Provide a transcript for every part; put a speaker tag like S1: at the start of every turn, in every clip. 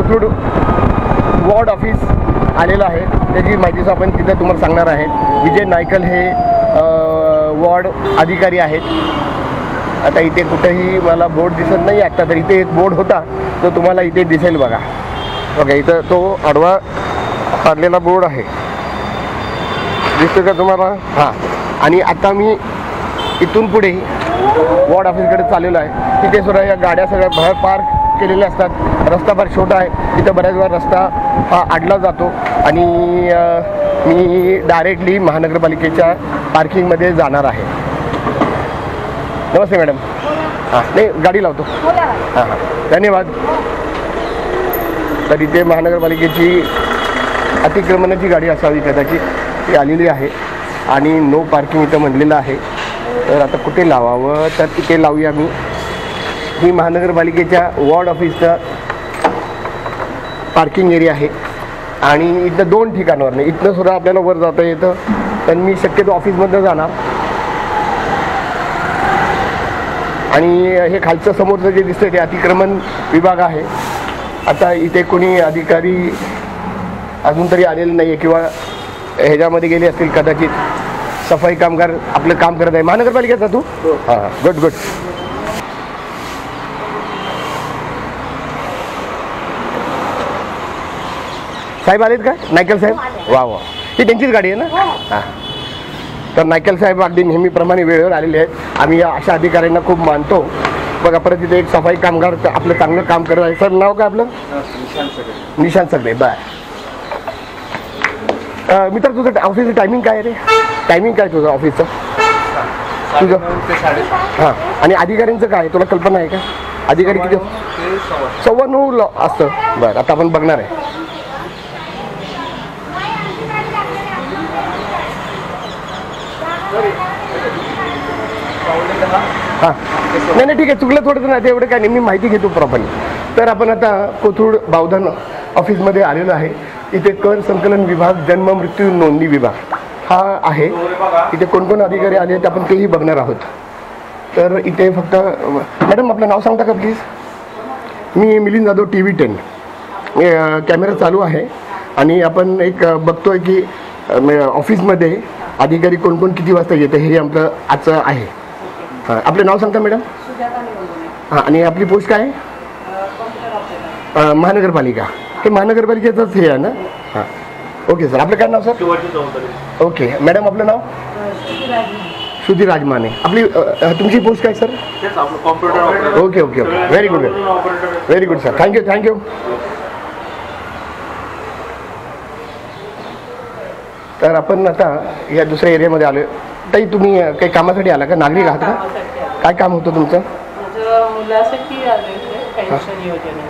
S1: Kothrud ward office आलेलं आहे, त्याची माहिती आपण तिथे तुम्हाला सांगणार आहे. विजय नायकल हे वॉर्ड अधिकारी आहेत. आता इथे कुठेही मला बोर्ड दिसत नाही आता, तर इथे एक बोर्ड होता तो तुम्हाला इथे दिसेल बघा. ओके, इथं तो आडवा काढलेला बोर्ड आहे, दिसतो का तुम्हाला? हां. आणि आता मी इथून पुढे वॉर्ड ऑफिसकडे चाललेलो आहे. तिथे सुद्धा या गाड्या सगळ्या बाहेर पार्क केलेले असतात. रस्ता फार छोटा आहे, तिथं बऱ्याच वेळा रस्ता हा अडला जातो आणि मी डायरेक्टली महानगरपालिकेच्या पार्किंगमध्ये जाणार आहे. नमस्ते मॅडम. हां, नाही गाडी लावतो. हां हां, धन्यवाद. तर इथे महानगरपालिकेची अतिक्रमणाची गाडी असावी कदाचित, ती आलेली आहे आणि नो पार्किंग इथं म्हणलेलं आहे. तर आता कुठे लावावं, तर तिथे लावूया मी. ही महानगरपालिकेच्या वॉर्ड ऑफिसचा पार्किंग एरिया आहे आणि इथं 2 ठिकाणावर नाही, इथनं सुद्धा आपल्याला वर जाता येतं, पण मी शक्यतो ऑफिसमधनं जाणार. आणि हे खालचं समोरचं जे दिसतं ते अतिक्रमण विभाग आहे. आता इथे कोणी अधिकारी अजून तरी आलेलं नाही आहे किंवा ह्याच्यामध्ये गेले असतील कदाचित. सफाई कामगार आपलं काम करत आहे. महानगरपालिकेचा तू? हां, गुड गुड. साहेब आलेत का? नायकल साहेब? वा वा, ही त्यांचीच गाडी आहे ना? हां. तर नायकल साहेब अगदी नेहमीप्रमाणे वेळेवर आलेले आहेत. आम्ही या अशा अधिकाऱ्यांना खूप मानतो. बघा, परत तिथे एक सफाई कामगार आपलं चांगलं काम करत आहे. सर, नाव काय आपलं? निशांत सगळे. बाय. मित्र, तुझं ऑफिसचं टायमिंग काय रे? टायमिंग काय तुझं ऑफिसचं? तुझं? हां. आणि अधिकाऱ्यांचं काय, तुला कल्पना आहे का? अधिकारी किती? 9:15 असतं. बरं, आता आपण बघणार आहे. हां, नाही ठीक आहे, चुकलं थोडंसं नाही, ते एवढं काय नाही, मी माहिती घेतो प्रॉपरली. तर आपण आता कोथरूड बावधन ऑफिसमध्ये आलेलो आहे. इथे कर संकलन विभाग, जन्म मृत्यू नोंदणी विभाग हा आहे. इथे कोण अधिकारी आले आहेत आपण तेही बघणार आहोत. तर इथे फक्त मॅडम आपलं नाव सांगता का please? Me Milind Jadhav, TV10. Camera चालू आहे आणि आपण एक बघतोय की ऑफिसमध्ये अधिकारी कोण किती वाजता येतं हे आपलं आजचं आहे. हां, आपलं नाव सांगता मॅडम? हां, आणि आपली पोस्ट काय आहे? महानगरपालिका. हे महानगरपालिकेचंच हे आहे ना? हां, ओके सर. आपलं काय नाव सर? ओके मॅडम, आपलं नाव? सुधीर राजमाने. आपली तुमची पोस्ट काय sir? Okay okay okay, very good very good sir. Thank you. तर आपण आता या दुसऱ्या एरियामध्ये आलो. ताई, तुम्ही काही कामासाठी आला का? नागरिक आहात का? काय काम होतं तुमचं?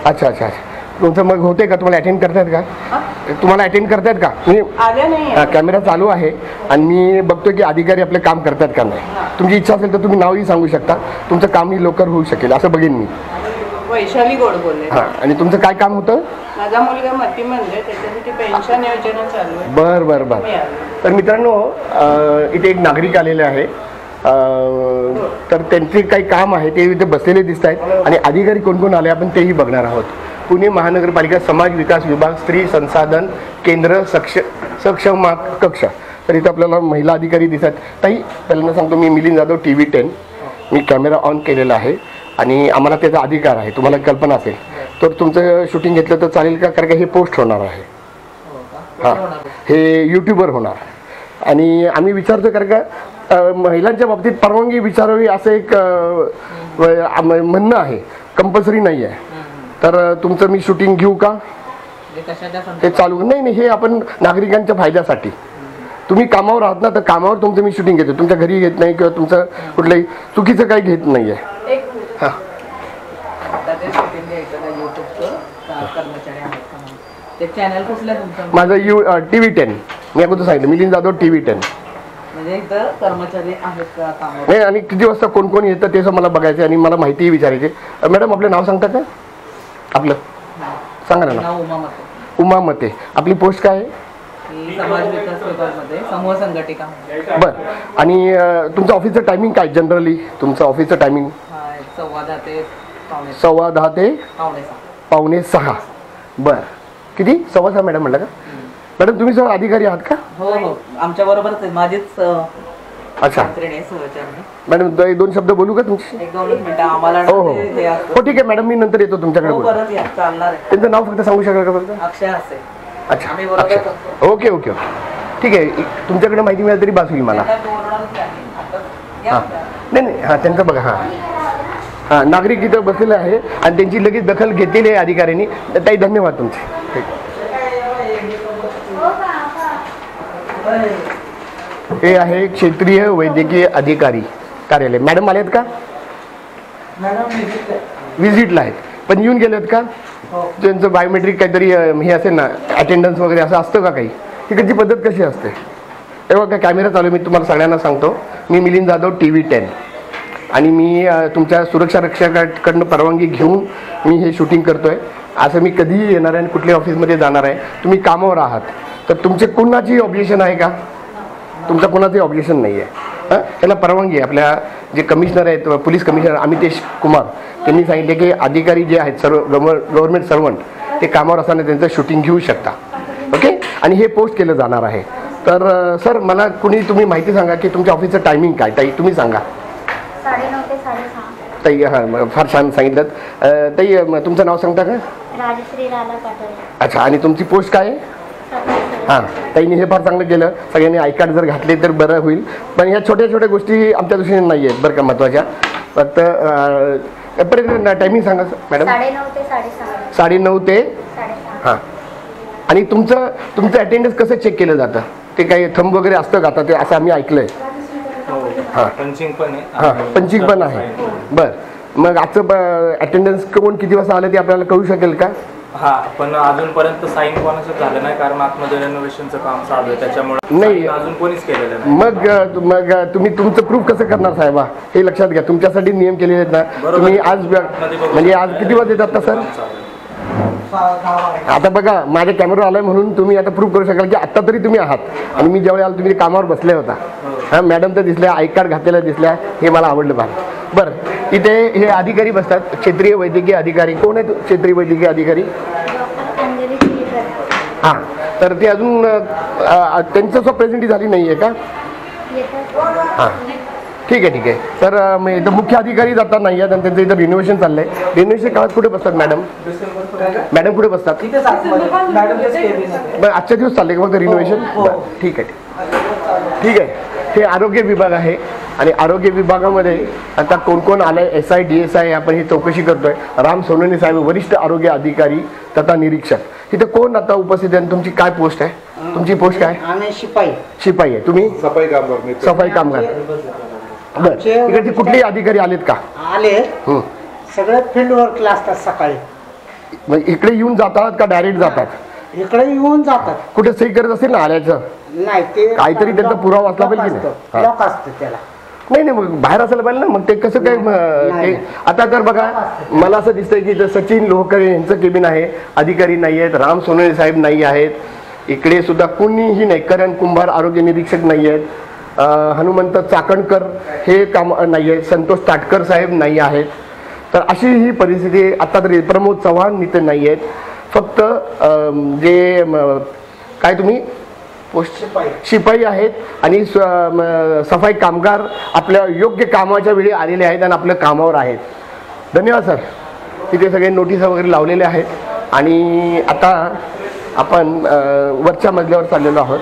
S1: अच्छा. तुमचं मग होते का? तुम्हाला अटेंड करतायत का? तुम्हाला अटेंड करतायत का? मी कॅमेरा चालू आहे आणि मी बघतोय की अधिकारी आपले काम करतात का नाही. तुमची इच्छा असेल तर तुम्ही नावही सांगू शकता. तुमचं कामही लवकर होऊ शकेल असं बघेन मी.
S2: वैशाली गोडबोले.
S1: हां, आणि तुमचं काय काम होतं?
S2: माझा मुलगा मतीमंद आहे, त्याच्यासाठी पेन्शन योजना चालू आहे.
S1: बरं. तर मित्रांनो, इथे एक नागरिक आलेले आहे. तर त्यांचे काही काम आहे ते इथे बसलेले दिसत आहेत आणि अधिकारी कोण आले आपण तेही बघणार आहोत. पुणे महानगरपालिका समाज विकास विभाग, स्त्री संसाधन केंद्र, सक्षम कक्ष. तर इथे आपल्याला महिला अधिकारी दिसत. ताई, पहिल्यांदा सांगतो मी मिलिंद जाधव, TV10. मी कॅमेरा ऑन केलेला आहे आणि आम्हाला त्याचा अधिकार आहे. तुम्हाला कल्पना असेल तर तुमचं शूटिंग घेतलं तर चालेल का? कारण का हे पोस्ट होणार आहे. हां, हे यूट्यूबवर होणार आणि आम्ही विचारतो कारण का महिलांच्या बाबतीत परवानगी विचारावी असं एक म्हणणं आहे. कंपल्सरी नाही आहे. तर तुमचं मी शूटिंग घेऊ का? हे चालू नाही, हे आपण नागरिकांच्या फायद्यासाठी. तुम्ही कामावर आहात ना, तर कामावर तुमचं मी शूटिंग घेतो. तुमच्या घरी घेत नाही किंवा तुमचं कुठलंही चुकीचं काही घेत नाही आहे. हां, माझं TV10. मी अगोदर सांगितलं मिलिंद जाधव, TV10. नाही, आणि किती वाजता कोण येतं ते मला बघायचं आणि मला माहितीही विचारायची. मॅडम, आपलं नाव सांगता का? आपलं सांगा ना. उमा मते. आपली पोस्ट काय आहे?
S2: समाज विकास विभागामध्ये समूह संघटिका.
S1: बरं, आणि तुमचं ऑफिसचं टायमिंग काय जनरली? तुमचं ऑफिसचं टायमिंग
S2: 10:15 ते
S1: 10:15 ते 5:45. बर किती 6:15 मॅडम म्हणलं का? मॅडम तुम्ही सर अधिकारी आहात का?
S3: हो हो आमच्या बरोबरच आहे माझीच
S1: अच्छा मॅडम दोन शब्द बोलू का तुमची?
S3: एक 2 मिनिटं आम्हाला
S1: हो हो हो ठीक आहे मॅडम मी नंतर येतो तुमच्याकडे बोलू.
S3: परत या चालणार आहे.
S1: त्यांचं नाव फक्त सांगू शकाल का फक्त?
S3: अक्षय हसे
S1: अच्छा
S3: आम्ही बरोबर
S1: अच्छा.
S3: करतो.
S1: ओके ओके ओके ठीक आहे तुमच्याकडे माहिती मिळाली तरी बास होईल मला. हां नाही नाही हां त्यांचं बघा हां हां नागरिक इथं बसलेले आहे आणि त्यांची लगेच दखल घेतलेली आहे अधिकाऱ्यांनी. ताई धन्यवाद तुमचे. ठीक. हे आहे क्षेत्रीय वैद्यकीय अधिकारी कार्यालय. मॅडम आलेत का? व्हिजिटला आहेत पण येऊन गेलेत का? त्यांचं बायोमेट्रिक काहीतरी हे असेल ना अटेंडन्स वगैरे असं असतं का काही? तिकडची पद्धत कशी असते? तेव्हा काय कॅमेरा चालू मी तुम्हाला सगळ्यांना सांगतो. मी मिलिंद जाधव TV10 आणि मी तुमच्या सुरक्षा रक्षकाकडनं परवानगी घेऊन मी हे शूटिंग करतोय. असं मी कधीही येणार आहे आणि कुठल्या ऑफिसमध्ये जाणार आहे. तुम्ही कामावर आहात तर तुमचे कुणाची ऑब्जेक्शन आहे का? तुमचं कोणाचंही ऑब्जेक्शन नाही आहे. हां त्याला परवानगी आहे. आपल्या जे कमिशनर आहेत पोलीस कमिशनर अमितेश कुमार त्यांनी सांगितले की अधिकारी जे आहेत सर्व गव्हर्नमेंट सर्वंट ते कामावर असताना त्यांचं शूटिंग घेऊ शकता. ओके आणि हे पोस्ट केलं जाणार आहे. तर सर मला कुणी तुम्ही माहिती सांगा की तुमच्या ऑफिसचं टायमिंग काय? ताई तुम्ही सांगा.
S4: 9:30 ते 6:30.
S1: ताई हां फार छान सांगितलं. ताई तुमचं नाव सांगता का?
S4: राजश्री राधा पाटोळे.
S1: अच्छा आणि तुमची पोस्ट काय आहे? हां ताईंनी हे फार चांगलं केलं. सगळ्यांनी आय कार्ड जर घातले तर बरं होईल. पण ह्या छोट्या छोट्या गोष्टी आमच्या दृष्टीने नाही आहेत बरं का महत्त्वाच्या. फक्त परत टायमिंग सांगा मॅडम.
S4: 9:30 ते 6:30.
S1: 9:30 ते
S4: 6:30.
S1: हां आणि तुमचं अटेंडन्स कसं चेक केलं जातं? ते काही थंब वगैरे असतं का आता? ते असं आम्ही ऐकलंय. हां
S5: पंचिंग पण आहे.
S1: हां पंचिंग पण आहे. बरं मग आजचं अटेंडन्स कोण किती वाजता आलं ते आपल्याला कळू शकेल का?
S5: हा पण अजूनपर्यंत साईन कोणाचं झालं नाही कारण आतमध्ये रेनोव्हेशनचं काम चालू आहे त्याच्यामुळे
S1: नाही.
S5: अजून कोणीच केलेलं नाही.
S1: मग तुम्ही तुमचं प्रूफ कसं करणार साहेबा? हे लक्षात घ्या. तुमच्यासाठी नियम केलेले आहेत ना. तुम्ही आज म्हणजे आज किती वाजता येतात सर? आता बघा माझ्या कॅमेरा आलाय म्हणून तुम्ही आता प्रूव्ह करू शकाल की आता तरी तुम्ही आहात आणि मी ज्यावेळी आलो तुम्ही कामावर बसले होता. हां मॅडम तर दिसल्या आय कार्ड घातलेल्या दिसल्या हे मला आवडलं फार. बरं इथे हे अधिकारी बसतात क्षेत्रीय वैद्यकीय अधिकारी. कोण आहेत क्षेत्रीय वैद्यकीय अधिकारी?
S4: डॉक्टर अंजली श्रीधर.
S1: हां तर ते अजून त्यांचं स्वतः प्रेझेंटी झाली नाही आहे का?
S4: येतात.
S1: हां ठीक आहे तर मग इथं मुख्य अधिकारी जातात नाही आहेत आणि त्यांचं इथं रिनोव्हेशन चाललंय. रिनोव्हेशन काळात कुठे बसतात मॅडम? मॅडम कुठे बसतात? बरं आजच्या दिवस चालले का फक्त रिनोव्हेशन? बरं ठीक आहे. हे आरोग्य विभाग आहे आणि आरोग्य विभागामध्ये आता कोण कोण आलंय SI DSI आपण ही चौकशी करतोय. राम सोनवणे साहेब वरिष्ठ आरोग्य अधिकारी तथा निरीक्षक. तिथे कोण आता उपस्थित आहे? तुमची काय पोस्ट आहे? तुमची पोस्ट काय?
S6: आम्ही
S1: शिपाई आहे. तुम्ही सफाई कामगार. बरं इकडचे कुठलेही अधिकारी आलेत का?
S6: आले सगळे फील्ड वर्कला असतात. सकाळी
S1: मग इकडे येऊन जातात का डायरेक्ट जातात?
S6: इकडे येऊन जातात.
S1: कुठे सही करत असेल ना आल्याचं?
S6: नाही ते
S1: काहीतरी त्यांचा पुरावा असला पाहिजे की नाही? हां.
S6: लॉक असतं त्याला.
S1: नाही मग बाहेर असायला पाहिजे ना. मग ते कसं काय ते आता तर बघा मला असं दिसतंय की सचिन लोहकरे यांचं केबिन आहे. अधिकारी नाही आहेत. राम सोनवणे साहेब नाही आहेत. इकडे सुद्धा कुणीही नाही. करण कुंभार आरोग्य निरीक्षक नाही आहेत. हनुमंत चाकणकर हे काम नाही आहेत. संतोष ताटकर साहेब नाही आहेत. तर अशी ही परिस्थिती आता तरी. प्रमोद चव्हाण इथे नाही आहेत. फक्त जे काय तुम्ही पोस्ट शिपाई आहेत आणि सफाई कामगार आपल्या योग्य कामाच्या वेळी आलेले आहेत आणि आपल्या कामावर आहेत. धन्यवाद सर. तिथे सगळे नोटीस वगैरे लावलेले आहेत आणि आता आपण वरच्या मजल्यावर चाललेलो आहोत.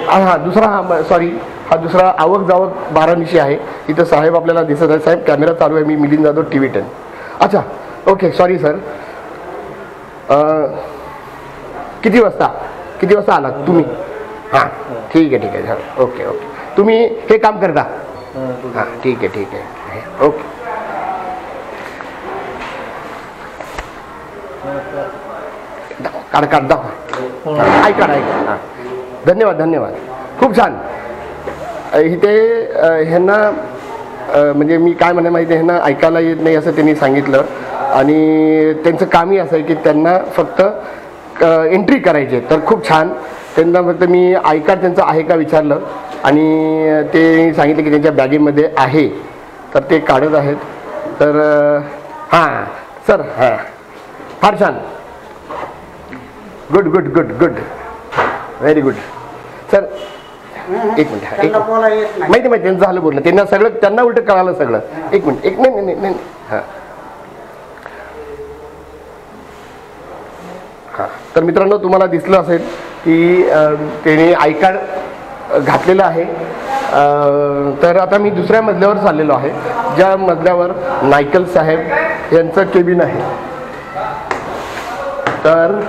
S1: हा दुसरा आवक जावक 12 आहे. इथं साहेब आपल्याला दिसत आहे. साहेब कॅमेरा चालू आहे. मी मिलिंद जाधव TV10. अच्छा ओके सॉरी सर. किती वाजता आलात तुम्ही? हां ठीक आहे झालं. ओके तुम्ही हे काम करता? हां ठीक आहे ओके. काढ दाखवा. ऐका हां धन्यवाद. खूप छान. इथे ह्यांना म्हणजे मी काय म्हणा माहिती आहे ह्यांना ऐकायला येत नाही असं त्यांनी सांगितलं आणि त्यांचं कामही असं आहे की त्यांना फक्त एंट्री करायची आहे. तर खूप छान. त्यांना फक्त मी आय कार्ड त्यांचं आहे का विचारलं आणि ते सांगितलं की त्यांच्या बॅगेमध्ये आहे. तर ते काढत आहेत. तर हां सर हां फार छान. Good good good good very good sir एक मिनिट हा, एक
S6: त्यांना बोला येत नाही.
S1: माहिती माहिती त्यांचं झालं बोलणं त्यांना सगळं त्यांना उलट कळालं सगळं एक मिनिट एक नाही नाही नाही हां हां तर मित्रांनो तुम्हाला दिसलं असेल की त्याने आय कार्ड घातलेलं आहे तर आता मी दुसऱ्या मजल्यावर चाललेलो आहे ज्या मजल्यावर नायकल साहेब यांचं केबिन आहे तर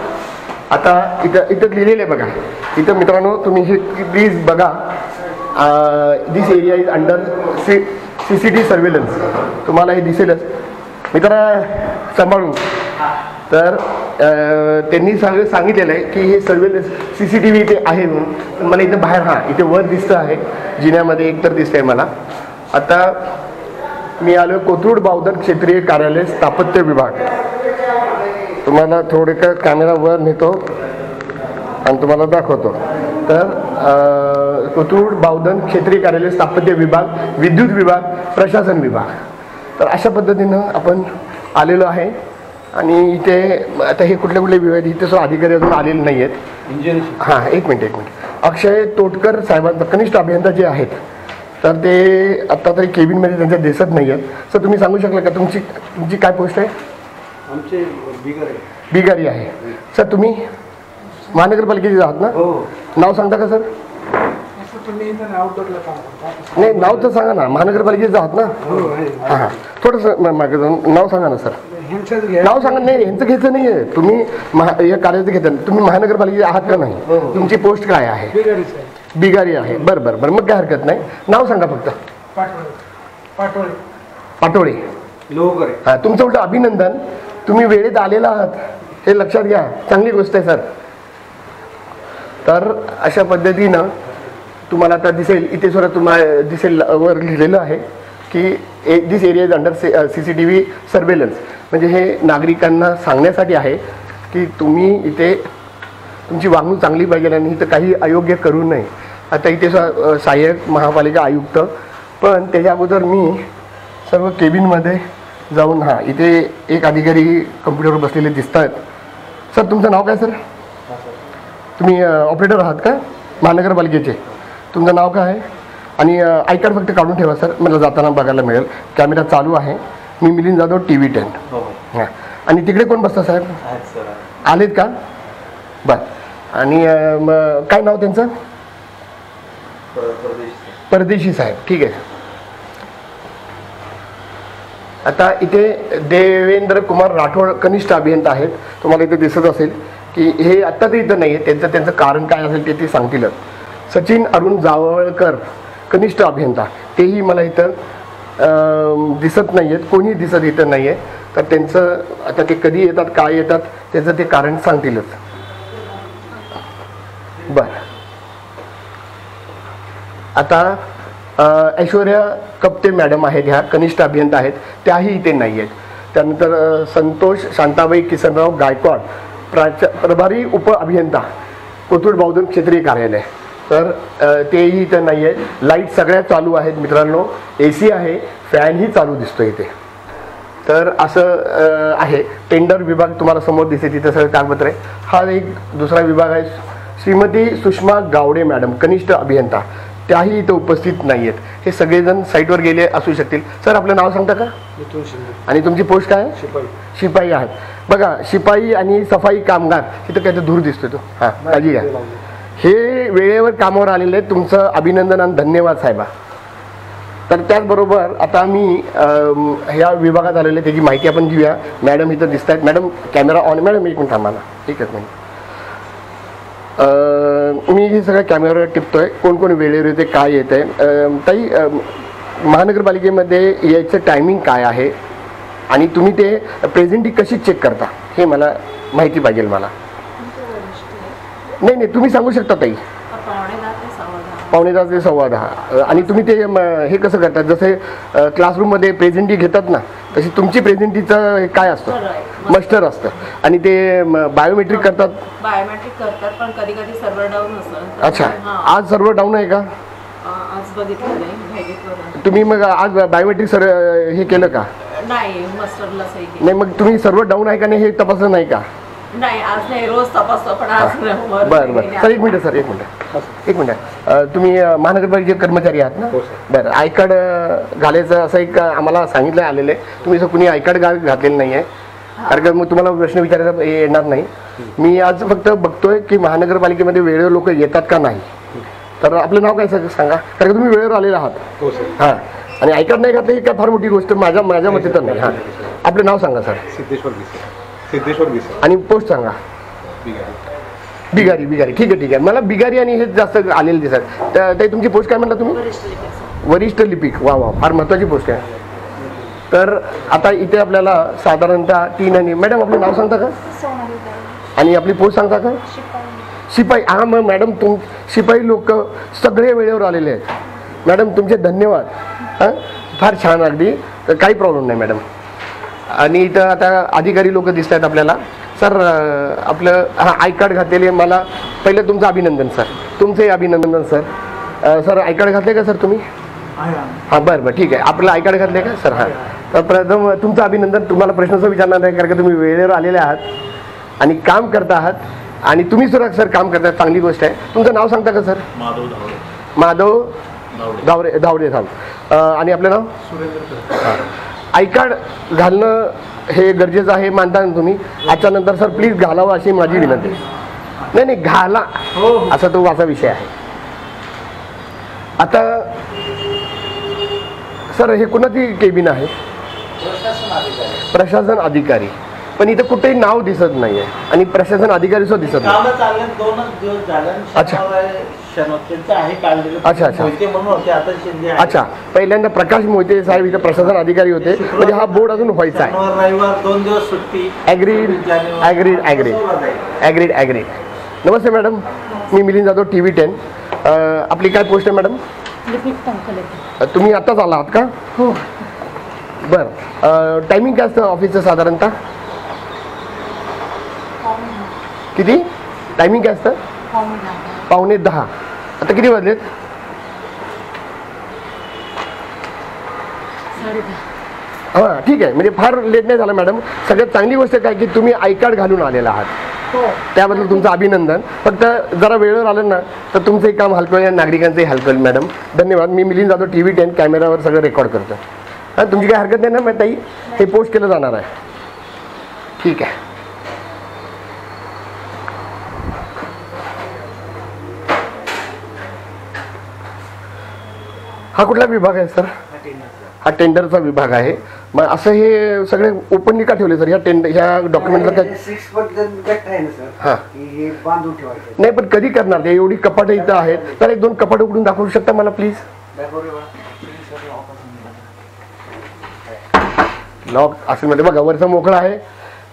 S1: आता इथं लिहिलेलं आहे बघा इथं मित्रांनो तुम्ही हे प्लीज बघा this area is under CCTV surveillance तुम्हाला हे दिसेलच मित्र सांभाळून तर त्यांनी सांगितलेलं आहे की हे सर्वेलन्स CCTV इथे आहे म्हणून मला इथं बाहेर हां इथे वर दिसतं आहे जिन्यामध्ये एकतर दिसतंय मला आता मी आलो कोथरूड बावधन क्षेत्रीय कार्यालय स्थापत्य विभाग तुम्हाला थोडे का कॅमेरा वर नेतो आणि तुम्हाला दाखवतो तर कोथरूड बावधन क्षेत्रीय कार्यालय स्थापत्य विभाग विद्युत विभाग प्रशासन विभाग तर अशा पद्धतीनं आपण आलेलो आहे आणि इथे आता हे कुठले कुठले विभाग इथे सुद्धा अधिकारी अजून आलेले नाही आहेत हां एक मिनिट अक्षय तोटकर साहेबांचा कनिष्ठ अभियंता जे आहेत तर ते आत्ता तरी केबिनमध्ये त्यांच्या दिसत नाही आहेत सर तुम्ही सांगू शकला का तुमची काय पोस्ट आहे
S6: आमचे
S1: बिगारी आहे सर तुम्ही महानगरपालिकेचे आहात ना नाव सांगता का सर नाही नाव तर सांगा ना महानगरपालिकेचे आहात ना हां हां थोडंसं मागे जाऊन नाव सांगा ना सर नाव सांगा नाही यांचं घ्यायचं नाही आहे तुम्ही या कार्याचं घेता तुम्ही महानगरपालिकेचे आहात का नाही तुमची पोस्ट काय आहे बिगारी आहे बरं बरं बरं मग काय हरकत नाही नाव सांगा फक्त पाटोळे हां तुमचं उलट अभिनंदन तुम्ही वेळेत आलेला आहात हे लक्षात घ्या चांगली गोष्ट आहे सर तर अशा पद्धतीनं तुम्हाला आता दिसेल इथे सुद्धा तुम्हाला दिसेल वर लिहिलेलं आहे की this area is under CCTV surveillance म्हणजे हे नागरिकांना सांगण्यासाठी आहे की तुम्ही इथे तुमची वागणूक चांगली पाहिजे आणि इथं काही अयोग्य करू नये आता इथे सहाय्यक महापालिका आयुक्त पण त्याच्या अगोदर मी सर्व केबिनमध्ये जाऊन हां इथे एक अधिकारी कम्प्युटरवर बसलेले दिसत आहेत सर तुमचं नाव काय सर तुम्ही ऑपरेटर आहात का महानगरपालिकेचे तुमचं नाव काय आहे आणि आय कार्ड फक्त काढून ठेवा सर मला जाताना बघायला मिळेल कॅमेरा चालू आहे मी मिलिंद जाधव TV10 हां आणि तिकडे कोण बसता साहेब आलेत का बरं आणि काय नाव त्यांचं परदेशी साहेब ठीक आहे आता इथे देवेंद्र कुमार राठोड कनिष्ठ अभियंता आहेत तुम्हाला इथे दिसत असेल की हे आत्ता तर इथं नाही आहे त्यांचं कारण काय असेल ते सांगतीलच सचिन अरुण जावळकर कनिष्ठ अभियंता तेही मला इथं दिसत नाही आहेत कोणी दिसत इथं नाही आहे तर त्यांचं आता ते कधी येतात काय येतात त्याचं ते कारण सांगतीलच बरं आता ऐश्वर्या कप्ते मॅडम आहेत ह्या कनिष्ठ अभियंता आहेत त्याही इथे नाही आहेत त्यानंतर संतोष शांताबाई किसनराव गायकवाड प्रभारी उप अभियंता कोथरूड बावधन क्षेत्रीय कार्यालय तर तेही इथं नाही आहेत लाईट सगळ्या चालू आहेत मित्रांनो AC आहे फॅनही चालू दिसतो इथे तर असं आहे टेंडर विभाग तुम्हाला समोर दिसते तिथं सगळं कागदपत्र आहे हा एक दुसरा विभाग आहे श्रीमती सुषमा गावडे मॅडम कनिष्ठ अभियंता त्याही इथं उपस्थित नाही आहेत हे सगळेजण साईटवर गेले असू शकतील सर आपलं नाव सांगता का आणि तुमची पोस्ट काय आहे शिपाई आहात बघा शिपाई आणि सफाई कामगार इथं काय तर धूर दिसतोय तो हां काळजी घ्या हे वेळेवर कामावर आलेले आहेत तुमचं अभिनंदन आणि धन्यवाद साहेबा तर त्याचबरोबर आता मी ह्या विभागात आलेले त्याची माहिती आपण घेऊया मॅडम इथं दिसत आहेत मॅडम कॅमेरा ऑन मॅडम एक मिनिट थांबा ना एकच मिनिट मी हे सगळं कॅमेरावर टिपतोय कोण कोण वेळेवर येते काय येत आहे ताई महानगरपालिकेमध्ये यायचं टायमिंग काय आहे आणि तुम्ही ते प्रेझेंटी कशी चेक करता हे मला माहिती पाहिजे मला नाही तुम्ही सांगू शकता ताई 9:45 ते 10:15 आणि तुम्ही ते हे कसं करतात जसे क्लासरूममध्ये प्रेझेंटी घेतात ना तशी तुमची प्रेझेंटीचं काय असतं मस्टर असतं आणि ते बायोमेट्रिक करतात
S2: पण कधी कधी सर्व्हर डाऊन असतं
S1: अच्छा आज सर्व्हर डाऊन आहे का
S2: आज बघितलं नाही
S1: तुम्ही मग आज बायोमेट्रिक सर हे केलं का
S2: नाही मस्टरला सही केली
S1: नाही मग तुम्ही सर्व्हर डाऊन आहे का नाही हे तपासलं नाही का
S2: नाही आज नाही रोज तपासतो पण आज वर
S1: बरं बरं सर एक मिनिट सर एक मिनिट तुम्ही महानगरपालिकेचे कर्मचारी आहात ना बरं आय कार्ड घालायचं असं एक आम्हाला सांगितलं आलेलं आहे तुम्ही असं कुणी आय कार्ड घातलेलं नाही आहे कारण का मग तुम्हाला प्रश्न विचारायचा येणार नाही मी आज फक्त बघतोय की महानगरपालिकेमध्ये वेळेवर लोक येतात का नाही तर आपलं नाव काय सर सांगा कारण का तुम्ही वेळेवर आलेला आहात हां आणि आय कार्ड नाही घातलं ही काय फार मोठी गोष्ट माझ्या मते तर नाही हां आपलं नाव सांगा सर
S7: सिद्धेश्वर गिसे
S1: आणि पोस्ट सांगा बिगारी ठीक आहे मला बिगारी आणि हे जास्त आलेलं दिसत ते तुमची पोस्ट काय म्हणता तुम्ही वरिष्ठ लिपिक वा फार महत्त्वाची पोस्ट आहे तर आता इथे आपल्याला साधारणतः 3 आणि मॅडम आपलं नाव सांगता का आणि आपली पोस्ट सांगता का शिपाई हां मग मॅडम शिपाई लोक सगळे वेळेवर आलेले आहेत मॅडम तुमचे धन्यवाद हां फार छान अगदी तर काही प्रॉब्लेम नाही मॅडम आणि इथं आता अधिकारी लोक दिसत आहेत आपल्याला सर आपलं हां आय कार्ड घातलेले मला पहिलं तुमचं अभिनंदन सर तुमचंही अभिनंदन सर आय कार्ड घातले का सर तुम्ही हां बरं ठीक आहे आपलं आय कार्ड घातले का सर हां तर प्रथम तुमचं अभिनंदन तुम्हाला प्रश्नच विचारणार नाही कारण का तुम्ही वेळेवर आलेले आहात आणि काम करता आहात आणि तुम्ही सुद्धा सर काम करता चांगली गोष्ट आहे तुमचं नाव सांगता का सर माधव धावडे साहेब आणि आपलं नाव आय कार्ड घालणं हे गरजेचं आहे मानता ना तुम्ही आजच्या नंतर सर प्लीज घालावं अशी माझी विनंती नाही घाला असा तो असा विषय आहे आता सर हे कुणाची केबिन आहे प्रशासन अधिकारी पण इथं कुठेही नाव दिसत नाहीये आणि प्रशासन अधिकारी सुद्धा दिसत नाही अच्छा पहिल्यांदा प्रकाश मोहिते साहेब इथे प्रशासन अधिकारी होते म्हणजे हा बोर्ड अजून व्हायचा आहे
S3: 2 दिवस सुट्टी
S1: ॲग्रीड नमस्ते मॅडम मी मिलिंद जाधव TV 10 आपली काय पोस्ट आहे मॅडम तुम्ही आत्ताच आला आहात का हो बरं टायमिंग काय असतं ऑफिसचं साधारणतः किती टायमिंग काय असतं 9:45 आता किती वाजलेत हां ठीक आहे म्हणजे फार लेट नाही झालं मॅडम सगळ्यात चांगली गोष्ट काय की तुम्ही आय कार्ड घालून आलेला आहात त्याबद्दल तुमचं अभिनंदन फक्त जरा वेळेवर आलं ना तर तुमचंही काम हलकं होईल आणि नागरिकांचंही हलकं होईल मॅडम धन्यवाद मी मिलिंद जाधव TV 10 कॅमेरावर सगळं रेकॉर्ड करतो हां तुमची काही हरकत नाही ना मग ताई हे पोस्ट केलं जाणार आहे ठीक आहे हा कुठला विभाग आहे सर हा टेंडरचा विभाग आहे मग असं हे सगळे ओपनली का ठेवले सर ह्या डॉक्युमेंटला काय हां नाही पण कधी करणार ते एवढी कपाटं इथं आहेत तर 1-2 कपाट उघडून दाखवू शकता मला प्लीज लॉक असेल मध्ये बघा वरचा मोकळा आहे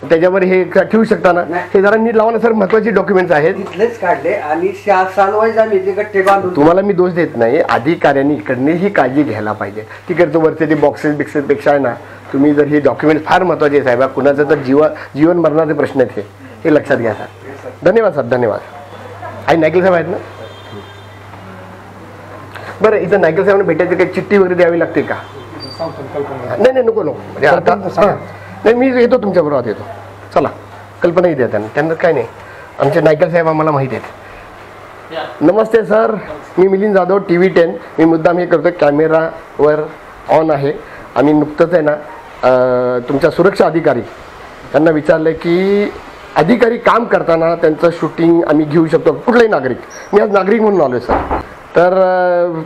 S1: त्याच्यावर हे ठेवू शकता ना हे जरा नीट लावा ना सर महत्वाची डॉक्युमेंट्स आहेत
S6: इथलेच काढले आणि सालवाईज आम्ही ते गट्टे बांधून
S1: तुम्हाला मी दोष देत नाही अधिकाऱ्यांनी इकडने ही काळजी घ्यायला पाहिजे तिकडचं वरचे ते बॉक्सेस पेक्षा आहे ना तुम्ही जर हे डॉक्युमेंट फार महत्वाचे आहे साहेब कुणाचं तर जीवन मरणाचे प्रश्न आहेत हे लक्षात घ्या सर धन्यवाद सर धन्यवाद आणि नायकल साहेब आहेत ना बरं इथं नायकल साहेबांना भेटायचं काही चिठ्ठी वगैरे द्यावी लागते का नाही नको म्हणजे आता नाही मी येतो तुमच्याबरोबर येतो चला कल्पनाही द्या त्यांना काय नाही आमचे नायकल साहेब आम्हाला माहीत आहेत नमस्ते सर मी मिलिंद जाधव TV 10 मी मुद्दाम हे करतो कॅमेरावर ऑन आहे आम्ही नुकतंच आहे ना तुमच्या सुरक्षा अधिकारी त्यांना विचारलं की अधिकारी काम करताना त्यांचं शूटिंग आम्ही घेऊ शकतो कुठलाही नागरिक मी आज नागरिक म्हणून आलो सर तर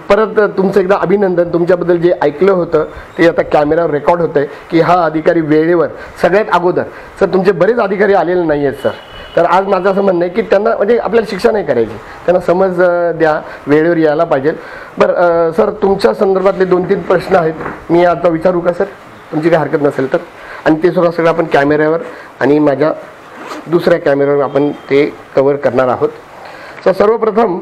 S1: परत तुमचं एकदा अभिनंदन तुमच्याबद्दल जे ऐकलं होतं ते आता कॅमेरावर रेकॉर्ड होतं आहे की हा अधिकारी वेळेवर सगळ्यात अगोदर सर तुमचे बरेच अधिकारी आलेले नाही आहेत सर तर आज माझं असं म्हणणं आहे की त्यांना म्हणजे आपल्याला शिक्षा नाही करायची त्यांना समज द्या वेळेवर यायला पाहिजे बरं सर तुमच्या संदर्भातले 2-3 प्रश्न आहेत मी आता विचारू का सर तुमची काही हरकत नसेल तर आणि ते सुद्धा सगळं आपण कॅमेऱ्यावर आणि माझ्या दुसऱ्या कॅमेऱ्यावर आपण ते कव्हर करणार आहोत सर सर्वप्रथम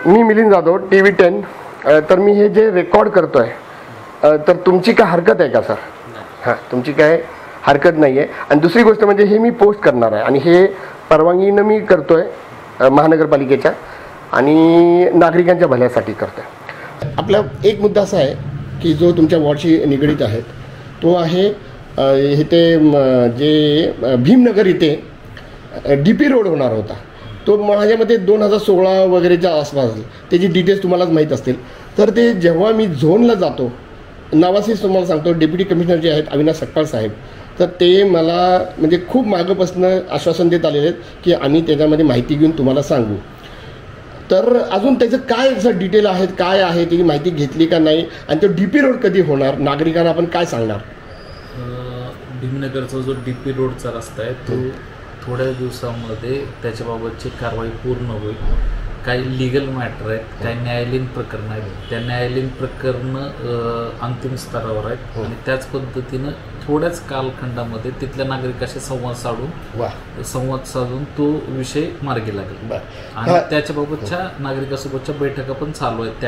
S1: मी मिलिंद जाधव TV 10 तर मी हे जे रेकॉर्ड करतो आहे तर तुमची काय हरकत आहे का सर हां तुमची काय हरकत नाही आहे आणि दुसरी गोष्ट म्हणजे हे मी पोस्ट करणार आहे आणि हे परवानगीनं मी करतो आहे महानगरपालिकेच्या आणि नागरिकांच्या भल्यासाठी करतो आहे आपला एक मुद्दा असा आहे की जो तुमच्या वॉर्डशी निगडीत आहे तो आहे हे ते जे भीमनगर इथे DP रोड होणार होता, तो माझ्यामध्ये 2016 वगैरेच्या आसपास, त्याची डिटेल्स तुम्हालाच माहीत असतील. तर ते जेव्हा मी झोनला जातो, नावाशीच तुम्हाला सांगतो, डेप्युटी कमिशनर जे आहेत अविनाश सकपाळ साहेब, तर ते मला म्हणजे खूप मागंपासून आश्वासन देत आलेले आहेत की आम्ही त्याच्यामध्ये माहिती घेऊन तुम्हाला सांगू. तर अजून त्याचं काय असं डिटेल आहेत, काय आहे त्याची माहिती घेतली का नाही, आणि तो DP रोड कधी होणार, नागरिकांना आपण काय सांगणार?
S8: भीमनगरचा जो DP रोडचा रस्ता आहे तो थोड्या दिवसामध्ये त्याच्याबाबतची कारवाई पूर्ण होईल. काही लिगल मॅटर आहेत, काही न्यायालयीन प्रकरणं आहेत, त्या न्यायालयीन प्रकरणं अंतिम स्तरावर आहेत आणि त्याच पद्धतीनं थोड्याच कालखंडामध्ये तिथल्या नागरिकाशी संवाद साधून तो विषय मार्गी लागेल. आणि त्याच्याबाबतच्या नागरिकासोबतच्या बैठका पण चालू आहेत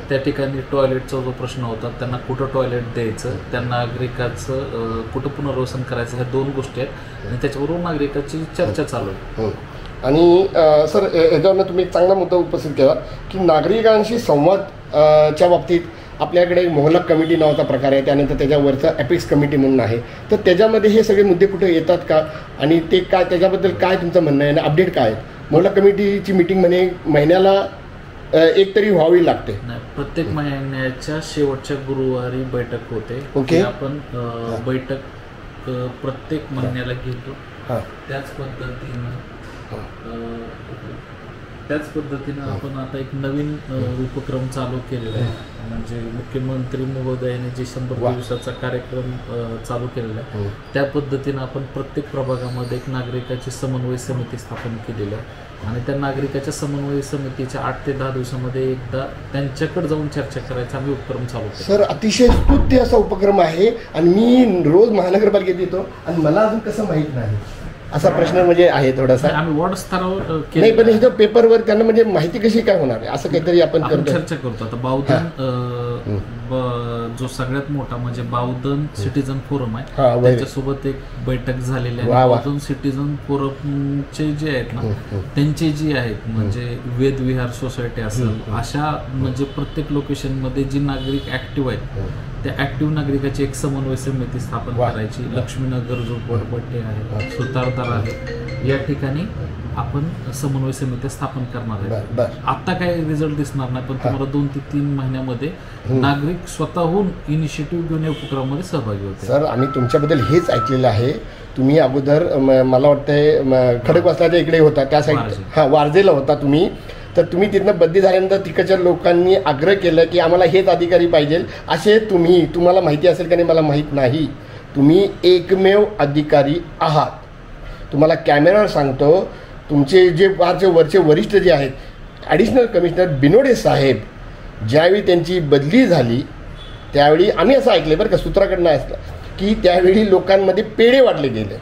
S8: त्या ठिकाणी टॉयलेटचा जो प्रश्न होता, त्यांना कुठं टॉयलेट द्यायचं, त्या नागरिकाचं कुठं पुनर्वसन करायचं, ह्या 2 गोष्टी आहेत आणि त्याच्याबरोबर नागरिकाची चर्चा चालू आहे.
S1: आणि सर ह्याच्यावरनं तुम्ही एक चांगला मुद्दा उपस्थित केला की नागरिकांशी संवाद च्या बाबतीत आपल्याकडे एक मोहल्ला कमिटी नावाचा प्रकार आहे, त्यानंतर त्याच्यावरचा एपिक्स कमिटी म्हणून आहे. तर त्याच्यामध्ये हे सगळे मुद्दे कुठे येतात का, आणि ते काय, त्याच्याबद्दल काय तुमचं म्हणणं आहे आणि अपडेट काय आहे? मोहल्ला कमिटीची मीटिंग म्हणे महिन्याला एक तरी व्हावी लागते.
S8: प्रत्येक महिन्याच्या शेवटच्या गुरुवारी बैठक होते.
S1: ओके.
S8: आपण बैठक प्रत्येक महिन्याला घेतो. त्याच पद्धतीनं आपण आता एक नवीन उपक्रम चालू केलेला आहे, म्हणजे मुख्यमंत्री महोदयाने जे 100 दिवसाचा कार्यक्रम चालू केलेला आहे, त्या पद्धतीनं आपण प्रत्येक प्रभागामध्ये एक नागरिकाची समन्वय समिती स्थापन केलेली आहे आणि त्या नागरिकाच्या समन्वय समितीच्या 8 ते 10 दिवसामध्ये एकदा त्यांच्याकडे जाऊन चर्चा करायचा आम्ही उपक्रम चालू केला.
S1: सर अतिशय स्तुत्य असा उपक्रम आहे आणि मी रोज महानगरपालिकेत येतो आणि मला अजून कसं माहीत नाही असा प्रश्न म्हणजे आहे थोडासा.
S8: आम्ही वॉर्ड स्तरावर
S1: नाही, पण हे पेपरवर त्यांना म्हणजे माहिती कशी काय होणार आहे असं काहीतरी आपण
S8: चर्चा करतो. आता बावधन जो सगळ्यात मोठा म्हणजे बावधन सिटीजन फोरम आहे, त्याच्यासोबत एक बैठक झालेली आहे. बावधन सिटीजन फोरमचे जे आहेत ना, त्यांचे जे आहेत म्हणजे वेदविहार सोसायटी असेल, अशा म्हणजे प्रत्येक लोकेशनमध्ये जी नागरिक ऍक्टिव्ह आहेत त्या ऍक्टिव्ह नागरिकाची एक समन्वय समिती स्थापन करायची. लक्ष्मीनगर झोपडपट्टी आहे, सुतारदार आहे, या ठिकाणी आपण समन्वय समित्या स्थापन करणार आहे. आता काय रिझल्ट दिसणार नाही, पण तुम्हाला 2 ते 3 महिन्यामध्ये नागरिक स्वतःहून इनिशिएटिव्ह घेऊन या उपक्रमामध्ये सहभागी होते.
S1: सर आम्ही तुमच्याबद्दल हेच ऐकलेलं आहे. तुम्ही अगोदर मला वाटतंय खडकवासलाच्या इकडे होता, त्या साईड वारजेला होता तुम्ही. तर तुम्ही तिथनं बदली झाल्यानंतर तिकडच्या लोकांनी आग्रह केला की आम्हाला हेच अधिकारी पाहिजे असे. तुम्हाला माहिती असेल का नाही मला माहीत नाही, तुम्ही एकमेव अधिकारी आहात. तुम्हाला कॅमेरावर सांगतो, तुमचे जे फारचे वरचे वरिष्ठ जे आहेत, ॲडिशनल कमिशनर बिनोडे साहेब, ज्यावेळी त्यांची बदली झाली त्यावेळी आम्ही असं ऐकलं बरं का, सूत्राकडनं असलं की त्यावेळी लोकांमध्ये पेढे वाटले गेले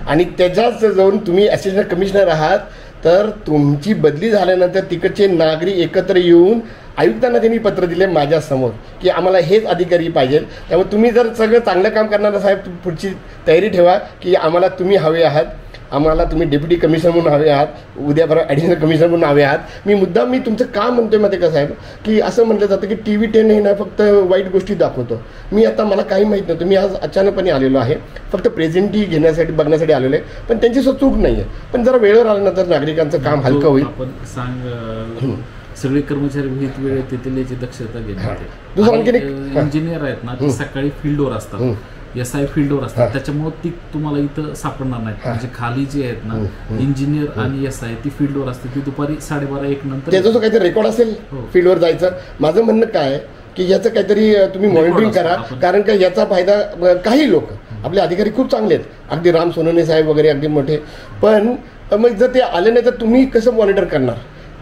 S1: आणि त्याच्याच जाऊन तुम्ही असिस्टंट कमिशनर आहात. तर तुमची बदली झाल्यानंतर तिकडचे नागरिक एकत्र येऊन आयुक्तांना त्यांनी पत्र दिले माझ्यासमोर की आम्हाला हेच अधिकारी पाहिजे. त्यामुळे तुम्ही जर सगळं चांगलं काम करणार साहेब, पुढची तयारी ठेवा की आम्हाला तुम्ही हवे आहात, आम्हाला तुम्ही डेप्युटी कमिशनर म्हणून हवे आहात, उद्या परवा ॲडिशनल कमिशनर म्हणून हवे आहात. मी तुमचं काम म्हणतोय माहिती का साहेब, की असं म्हटलं जातं की TV 10 हे ना फक्त वाईट गोष्टी दाखवतो. मला काही माहीत नव्हतं, मी आज अचानकपणे आलेलो आहे, फक्त प्रेझेंटी घेण्यासाठी बघण्यासाठी आलेलो आहे. पण त्यांची चूक नाही आहे, पण जरा वेळेवर आल्यानंतर नागरिकांचं काम हलकं होईल.
S8: आपण सगळे कर्मचारी विहित वेळेत तिथे याची दक्षता घेण्यात.
S1: दुसरं आणखी
S8: इंजिनियर आहेत ना, ते सकाळी फील्डवर असतात, SI फील्डवर असतात, त्याच्यामुळे ती तुम्हाला इथं सापडणार नाहीत. म्हणजे खाली जी आहेत ना इंजिनियर आणि SI ती फील्डवर असते, ती दुपारी 12:30-1 नंतर.
S1: त्याचं जो काहीतरी रेकॉर्ड असेल फील्डवर जायचं. माझं म्हणणं काय की याचं काहीतरी तुम्ही मॉनिटरिंग करा, कारण का याचा फायदा काही लोक आपले अधिकारी खूप चांगले आहेत, अगदी राम सोनवणे साहेब वगैरे अगदी मोठे, पण मग जर ते आले नाही तर तुम्ही कसं मॉनिटर करणार?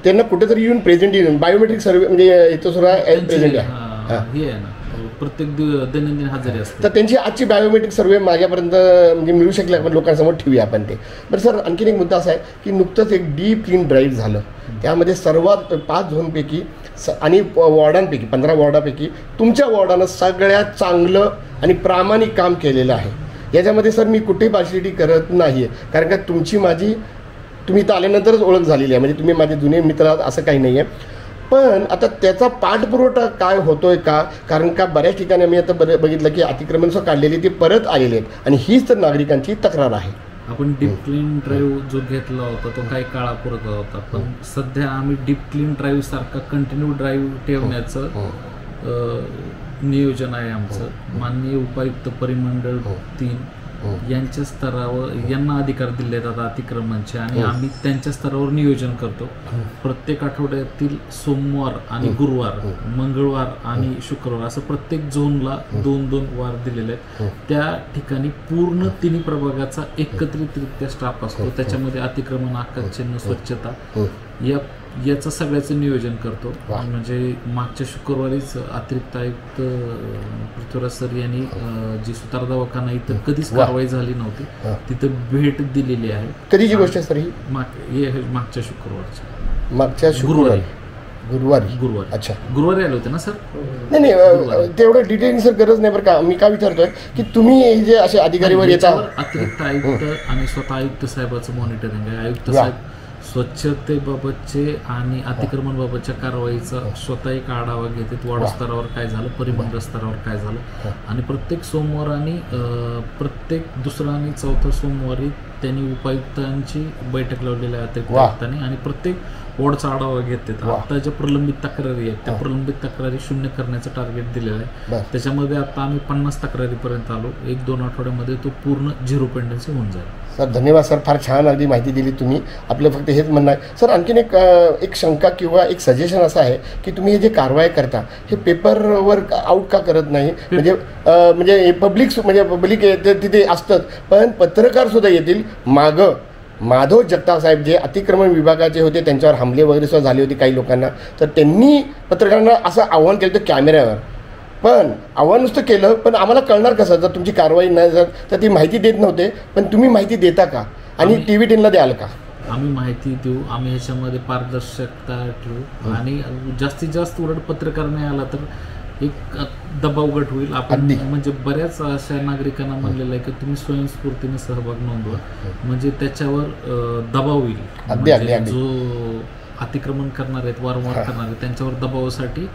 S1: त्यांना कुठेतरी येऊन प्रेझेंट येऊन बायोमेट्रिक सर्वे म्हणजे इथं सुद्धा प्रेझेंट आहे,
S8: प्रत्येक दैनंदिन हजेरी असते.
S1: तर त्यांची आजची बायोमेट्रिक सर्वे माझ्यापर्यंत म्हणजे मिळू शकले, आपण लोकांसमोर ठेवूया आपण ते. बरं सर, आणखीन एक मुद्दा असा आहे की नुकतंच एक डीप क्लीन ड्राईव्ह झालं, त्यामध्ये सर्वात 5 झोनपैकी आणि वॉर्डांपैकी 15 वॉर्डापैकी तुमच्या वॉर्डानं सगळ्यात चांगलं आणि प्रामाणिक काम केलेलं आहे. याच्यामध्ये सर मी कुठेही पार्शिलिटी करत नाही आहे, कारण का तुम्ही इथं आल्यानंतरच ओळख झालेली आहे, म्हणजे तुम्ही माझे जुने मित्र आहात असं काही नाही आहे. पण आता त्याचा पाठपुरवठा काय होतोय का? कारण का बऱ्याच ठिकाणी आम्ही आता बघितलं की अतिक्रमण काढलेली ती परत आलेली आहेत आणि हीच तर नागरिकांची तक्रार आहे.
S8: आपण डीप क्लीन ड्राईव्ह जो घेतला होता तो काही काळापुरता होता, पण सध्या आम्ही डीप क्लीन ड्राईव्ह सारखा कंटिन्यू ड्राईव्ह ठेवण्याचं नियोजन आहे आमचं. माननीय उपायुक्त परिमंडळ 3 यांच्या स्तरावर यांना अधिकार दिले जातात अतिक्रमणचे आणि आम्ही त्यांच्या स्तरावर नियोजन करतो. प्रत्येक आठवड्यातील सोमवार आणि गुरुवार, मंगळवार आणि शुक्रवार असं प्रत्येक झोनला 2-2 वार दिलेले आहेत. त्या ठिकाणी पूर्ण तिन्ही प्रभागाचा एकत्रितरित्या स्टाफ असतो. त्याच्यामध्ये अतिक्रमण, आकाशचिन्ह, स्वच्छता याचं सगळ्याचं नियोजन करतो. म्हणजे मागच्या शुक्रवारीच अतिरिक्त आयुक्त पृथ्वीराज सर यांनी जी सुतार दवाखाना इथं कधीच कारवाई झाली नव्हती तिथं भेट दिलेली आहे.
S1: कधीची गोष्ट सर ही?
S8: मागच्या शुक्रवारची,
S1: मागच्या गुरुवारी. अच्छा,
S8: गुरुवारी आले होते ना सर?
S1: नाही तेवढं डिटेल सर गरज नाही बरं का. मी काय विचारतोय की तुम्ही हे जे असे अधिकारीवर येतात,
S8: अतिरिक्त आयुक्त आणि स्वतः आयुक्त साहेबाचं मॉनिटरिंग आहे. आयुक्त साहेब स्वच्छतेबाबतचे आणि अतिक्रमणबाबतच्या कारवाईचा स्वतः एक आढावा घेतात. वार्ड स्तरावर काय झालं, परिमंडळ स्तरावर काय झालं आणि प्रत्येक सोमवार आणि प्रत्येक दुसरा आणि चौथा सोमवारी त्यांनी उपायुक्तांची बैठक लावलेली आहे अतिरिक्त आयुक्तांनी आणि प्रत्येक वॉर्डचा आढावा घेतात. आता ज्या प्रलंबित तक्रारी आहेत त्या प्रलंबित तक्रारी शून्य करण्याचं टार्गेट दिलेलं आहे. त्याच्यामध्ये आता आम्ही 50 तक्रारीपर्यंत आलो. 1-2 आठवड्यामध्ये तो पूर्ण 0 पेंडन्सी होऊन जाईल.
S1: सर धन्यवाद सर, फार छान अगदी माहिती दिली तुम्ही. आपलं फक्त हेच म्हणणं आहे सर. आणखीन एक शंका किंवा एक सजेशन असं आहे की तुम्ही हे जे कारवाई करता हे पेपरवर आउट का करत नाही? म्हणजे पब्लिक तिथे असतात, पण पत्रकार सुद्धा येतील. मागं माधव जगताप साहेब जे अतिक्रमण विभागाचे होते त्यांच्यावर हमले वगैरे सुद्धा झाले होते काही लोकांना, तर त्यांनी पत्रकारांना असं आव्हान केलं होतं कॅमेऱ्यावर. पण आव्हान नुसतं केलं, पण आम्हाला कळणार कसं जर तुमची कारवाई नाही जर तर ती माहिती देत नव्हते. पण तुम्ही माहिती देता का आणि TV 10ला द्याल का?
S8: आम्ही माहिती देऊ. आम्ही ह्याच्यामध्ये पारदर्शकता ठेवू आणि जास्तीत जास्त उलट पत्रकार नाही आला तर एक दबाव गट होईल. आपण म्हणजे बऱ्याच अशा नागरिकांना म्हणलेलं आहे की तुम्ही स्वयंस्फूर्तीने सहभाग नोंदवा, म्हणजे त्याच्यावर दबाव होईल. जो अतिक्रमण करणार आहेत, वारंवार करणार आहेत, त्यांच्यावर दबावासाठी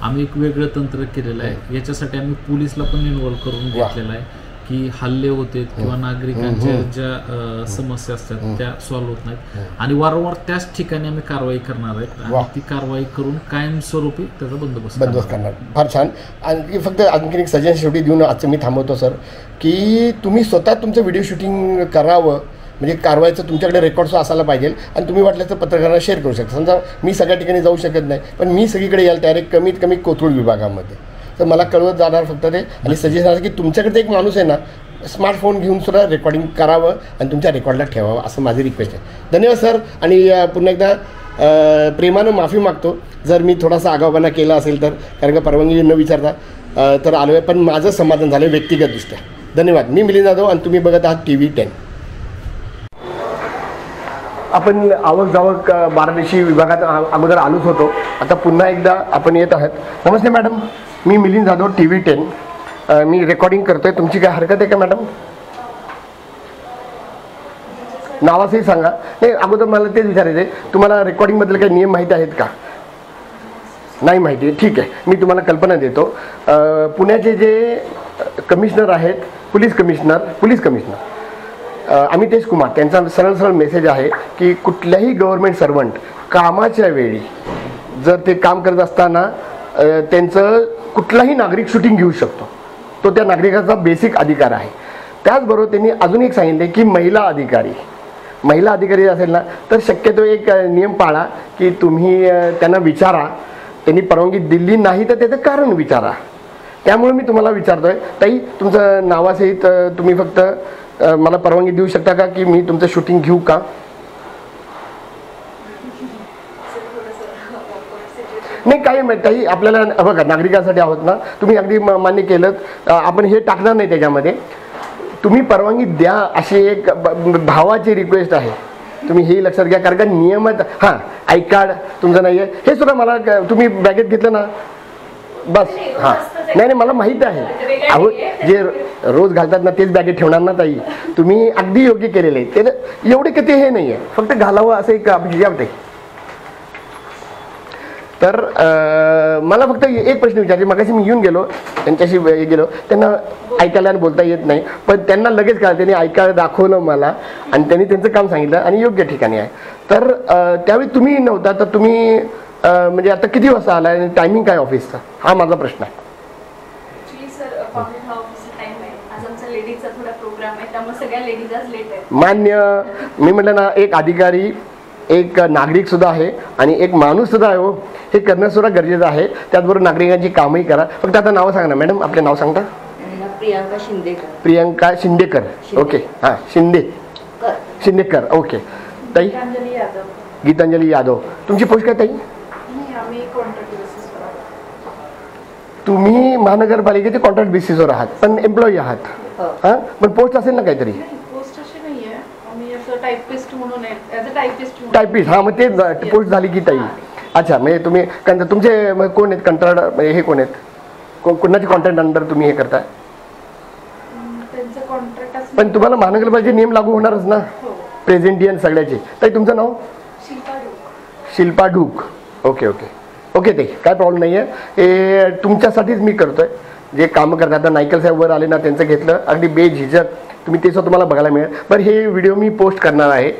S8: आम्ही एक वेगळं तंत्र केलेलं आहे. याच्यासाठी आम्ही पोलिसला पण इन्व्हॉल्व करून घेतलेलं आहे की हल्ले होते किंवा नागरिकांच्या ज्या समस्या असतात त्या सॉल्व्ह होत नाहीत आणि वारंवार त्याच ठिकाणी आम्ही कारवाई करणार आहेत आणि ती कारवाई करून कायमस्वरूपी त्याचा बंदोबस्त करणार.
S1: फार छान. आणखी फक्त आणखी एक सजेशन शेवटी देऊन आजचं मी थांबवतो सर, की तुम्ही स्वतः तुमचं व्हिडिओ शूटिंग करावं. म्हणजे कारवाईचं तुमच्याकडे रेकॉर्ड्स असायला पाहिजे आणि तुम्ही वाटलं तर पत्रकारांना शेअर करू शकता. समजा मी सगळ्या ठिकाणी जाऊ शकत नाही, पण मी सगळीकडे यायला तयार आहे, कमीत कमी कोथरूड विभागामध्ये. तर मला कळवत जाणार फक्त ते. आणि सजेशन असं की तुमच्याकडे एक माणूस आहे ना, स्मार्टफोन घेऊन सुद्धा रेकॉर्डिंग करावं आणि तुमच्या रेकॉर्डला ठेवावं असं माझी रिक्वेस्ट आहे. धन्यवाद सर. आणि पुन्हा एकदा प्रेमानं माफी मागतो जर मी थोडासा आगाऊपणा केला असेल तर, कारण का परवानगी न विचारता तर आलो आहे, पण माझं समाधान झालं व्यक्तिगतदृष्ट्या. धन्यवाद. मी मिलिंद जाधव आणि तुम्ही बघत आहात TV 10. आपण आवक जावक बारादेशी विभागात अगोदर आलोच होतो, आता पुन्हा एकदा आपण येत आहात. नमस्ते मॅडम, मी मिलिंद जाधव TV 10. मी रेकॉर्डिंग करतोय. तुमची काय हरकत आहे का मॅडम? नावाचंही सांगा. नाही, अगोदर मला तेच विचारायचं आहे, तुम्हाला रेकॉर्डिंगबद्दल काही नियम माहिती आहेत का? नाही माहिती आहे, ठीक आहे. मी तुम्हाला कल्पना देतो. पुण्याचे जे कमिशनर आहेत, पोलीस कमिशनर अमितेश कुमार, त्यांचा सरळ मेसेज आहे की कुठल्याही गव्हर्नमेंट सर्वंट कामाच्या वेळी जर ते काम करत असताना त्यांचं कुठलाही नागरिक शूटिंग घेऊ शकतो. तो त्या नागरिकाचा बेसिक अधिकार आहे. त्याचबरोबर त्यांनी अजून एक सांगितले की महिला अधिकारी असेल ना तर शक्यतो एक नियम पाळा की तुम्ही त्यांना विचारा, त्यांनी परवानगी दिली नाही तर त्याचं कारण विचारा. त्यामुळे मी तुम्हाला विचारतोय, ताई तुमचं नावासहित तुम्ही फक्त मला परवानगी देऊ शकता का की मी तुमचं शूटिंग घेऊ का? नाही काही ताई, आपल्याला बघा नागरिकांसाठी आहोत ना, तुम्ही अगदी मान्य केलं, आपण हे टाकणार नाही त्याच्यामध्ये. तुम्ही परवानगी द्या अशी एक भावाची रिक्वेस्ट आहे. तुम्ही हे लक्षात घ्या, कारण का नियमात हां आय कार्ड तुमचं नाही आहे हे सुद्धा मला तुम्ही बॅगेत घेतलं ना बस. हां नाही मला माहीत आहे. अहो जे रोज घालतात ना तेच बॅगेत ठेवणार ना ताई. तुम्ही अगदी योग्य केलेलं आहे. ते एवढे किती हे नाही आहे, फक्त घालावं असं एक अभिजात आहे. तर मला फक्त एक प्रश्न विचारायचे. मगाशी मी येऊन गेलो त्यांच्याशी गेलो, त्यांना ऐकायला आणि बोलता येत नाही, पण त्यांना लगेच कळलं, त्यांनी ऐकायला दाखवलं मला आणि त्यांनी त्यांचं काम सांगितलं आणि योग्य ठिकाणी आहे. तर त्यावेळी तुम्ही नव्हता, तर तुम्ही म्हणजे आता किती वाजता आला आणि टायमिंग काय ऑफिसचा, हा माझा प्रश्न आहे.
S4: लेडीजचा थोडा प्रोग्राम आहे, त्यामुळे सगळ्या लेडीज आज लेट आहेत.
S1: मान्य. मी म्हटलं ना, एक अधिकारी, एक नागरिक सुद्धा आहे आणि एक माणूस सुद्धा आहे. हो, हे करणं सुद्धा गरजेचं आहे. त्याचबरोबर नागरिकांची कामही करा. फक्त आता नावं सांगा ना मॅडम, आपले नाव सांगता.
S3: प्रियांका शिंदेकर.
S1: प्रियंका शिंदेकर. ओके, हां, शिंदेकर. ओके. ताई
S2: गीतांजली यादव.
S1: गीतांजली यादव. तुमची पोस्ट काय ताई?
S2: नाही, आम्ही कॉन्ट्रॅक्ट बेसिसवर आहोत.
S1: तुम्ही महानगरपालिकेचे कॉन्ट्रॅक्ट बेसिसवर आहात, पण एम्प्लॉई आहात. हां, पण पोस्ट असेल ना काहीतरी.
S2: पोस्ट अशी नाही आहे, आम्ही असं टायपिस्ट म्हणून आहे, ॲज अ टायपिस्ट.
S1: टायपिस्ट. हां, मग ते पोस्ट झाली की ताई. अच्छा, म्हणजे तुम्ही तुमचे कोण आहेत कंत्राट, म्हणजे हे कोण आहेत, कोणाचे कॉन्ट्रॅक्ट अंडर तुम्ही हे करताय?
S2: त्यांचं कॉन्ट्रॅक्ट असं.
S1: पण तुम्हाला महानगरपालिकेचे नियम लागू होणारच ना, प्रेझेंटियन सगळ्याचे. ताई तुमचं नाव? शिल्पा ढूक. ओके ओके ओके ताई, काय प्रॉब्लेम नाही आहे. हे तुमच्यासाठीच मी करतोय. जे कामं करतात, आता नायकल साहेब वर आले ना, त्यांचं घेतलं अगदी बेझिझक, तुम्ही ते सुद्धा तुम्हाला बघायला मिळेल. बरं, हे व्हिडिओ मी पोस्ट करणार आहे.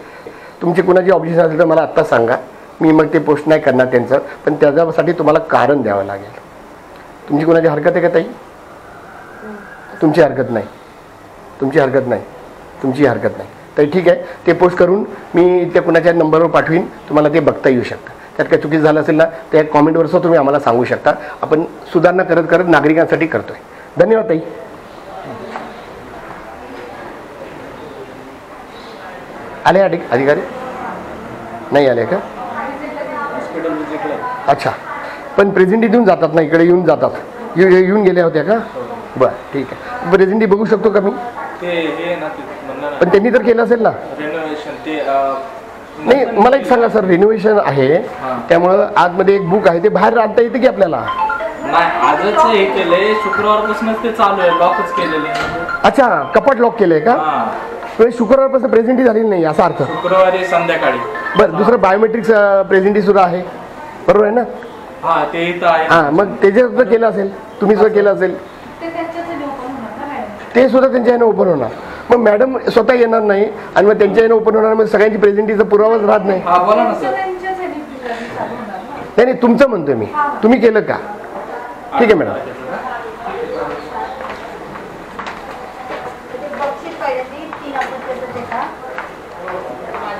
S1: तुमची कुणाची ऑब्जेक्शन असेल तर मला आत्ता सांगा, मी मग ते पोस्ट नाही करणार त्यांचं, पण त्याच्यासाठी तुम्हाला कारण द्यावं लागेल. तुमची कुणाची हरकत आहे का ताई? तुमची हरकत नाही, तुमची हरकत नाही, तुमची हरकत नाही. तर ठीक आहे, ते पोस्ट करून मी त्या कुणाच्या नंबरवर पाठवीन, तुम्हाला ते बघता येऊ शकतं. त्यात काही चुकीचं झालं असेल ना, त्या कॉमेंटवर सुद्धा तुम्ही आम्हाला सांगू शकता. आपण सुधारणा करत करत नागरिकांसाठी करतोय. धन्यवाद ताई. आले अधिकारी? नाही आले का? अच्छा, पण प्रेझेंटी देऊन जातात ना, इकडे येऊन जातात. येऊन गेल्या होत्या का? बरं, ठीक आहे. प्रेझेंटी बघू शकतो का मी? पण त्यांनी तर केलं असेल ना. नाही, मला एक सांगा सर, रिनोव्हेशन आहे, त्यामुळं आतमध्ये एक बुक आहे, ते बाहेर आणता येते की आपल्याला?
S5: नाही, आजच हे केलंय, शुक्रवारपासूनच ते चालू आहे, लॉकच केलेलं आहे.
S1: अच्छा, कपाट लॉक केलंय का? शुक्रवारपासून प्रेझेंटी झालेली नाही असा अर्थ?
S5: शुक्रवारी संध्याकाळी.
S1: बरं, दुसरं बायोमेट्रिक्स प्रेझेंटी सुद्धा आहे, बरोबर आहे ना?
S5: हा, ते इथं आहे.
S1: हां, मग त्याचे सुद्धा केलं असेल, तुम्ही सुद्धा केलं असेल, ते सुद्धा त्यांच्या यानं ओपन होणार. मग मॅडम स्वतः येणार नाही आणि मग त्यांच्या यानं ओपन होणार, मग सगळ्यांची प्रेझेंटीचा पुरावाच राहत नाही.
S5: हा, बोला ना सर.
S1: नाही नाही, तुमचं म्हणतोय मी, तुम्ही केलं का? ठीक आहे मॅडम.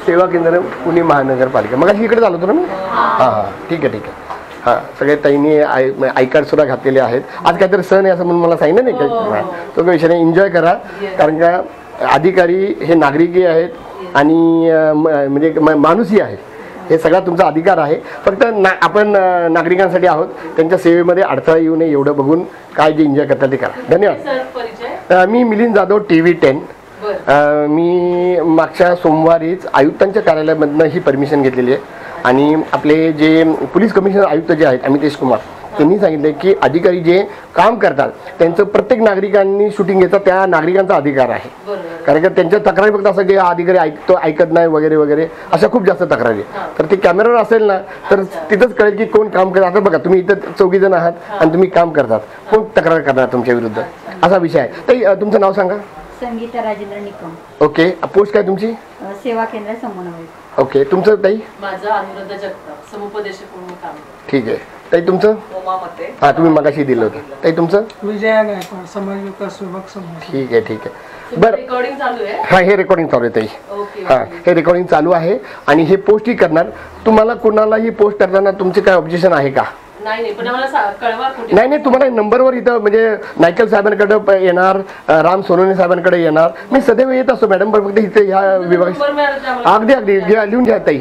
S1: सेवा केंद्र पुणे महानगरपालिका. मग इकडे झालो होतो ना मी. हां हां, ठीक आहे ठीक आहे. हां, सगळे ताईंनी आय कार्ड सुद्धा घातलेले आहेत. आज काहीतरी सण आहे असं म्हणून मला सांगितलं नाही काय. तो काही विषय नाही, एन्जॉय करा. कारण का अधिकारी हे नागरिकही आहेत आणि म्हणजे माणूसही आहेत. हे सगळा तुमचा अधिकार आहे. फक्त आपण नागरिकांसाठी आहोत, त्यांच्या सेवेमध्ये अडथळा येऊ नये एवढं बघून काय जे एन्जॉय करतात ते करा. धन्यवाद. मी मिलिंद जाधव, TV10. मी मागच्या सोमवारीच आयुक्तांच्या कार्यालयामधनं ही परमिशन घेतलेली आहे आणि आपले जे पोलीस कमिशनर आयुक्त जे आहेत अमितेश कुमार, त्यांनी सांगितले की अधिकारी जे काम करतात त्यांचं प्रत्येक नागरिकांनी शूटिंग घेतात, त्या नागरिकांचा अधिकार आहे. कारण की त्यांच्या तक्रारी फक्त असं की हा अधिकारी ऐकत नाही वगैरे वगैरे अशा खूप जास्त तक्रारी. तर ते कॅमेरावर असेल ना तर तिथंच कळेल की कोण काम करत. आता बघा, तुम्ही इथं 4 जण आहात आणि तुम्ही काम करतात, कोण तक्रार करणार तुमच्या विरुद्ध, असा विषय आहे. तर तुमचं नाव सांगा.
S4: संगीता राजेंद्र निकम.
S1: ओके. पोस्ट काय तुमची?
S4: सेवा केंद्र समन्वयक.
S1: ओके. तुमचं ताई?
S3: माझं अनुराधा जगताप, समुपदेशक म्हणून काम.
S1: ठीक आहे. ताई तुमचं?
S3: ओमा मते.
S1: हां, तुम्ही मगाशी दिलं होतं. ताई तुमचं?
S6: विजया गायकवाड, समाज विकास विभाग समन्वयक.
S1: ठीक आहे ठीक आहे. बरं,
S3: रेकॉर्डिंग चालू आहे.
S1: हां, हे रेकॉर्डिंग चालू आहे ताई. हां, हे रेकॉर्डिंग चालू आहे आणि हे पोस्टही करणार. तुम्हाला कुणालाही पोस्ट करताना तुमचे काय ऑब्जेक्शन आहे का?
S3: नाही, पण आम्हाला कळवा कुठे.
S1: नाही नाही, तुम्हाला नंबरवर इथं म्हणजे नायकल साहेबांकडे येणार, राम सोनवणे साहेबांकडे येणार. मी सदैव येत असतो मॅडम, पण फक्त इथे ह्या विभाग. अगदी अगदी लिहून घ्या ताई.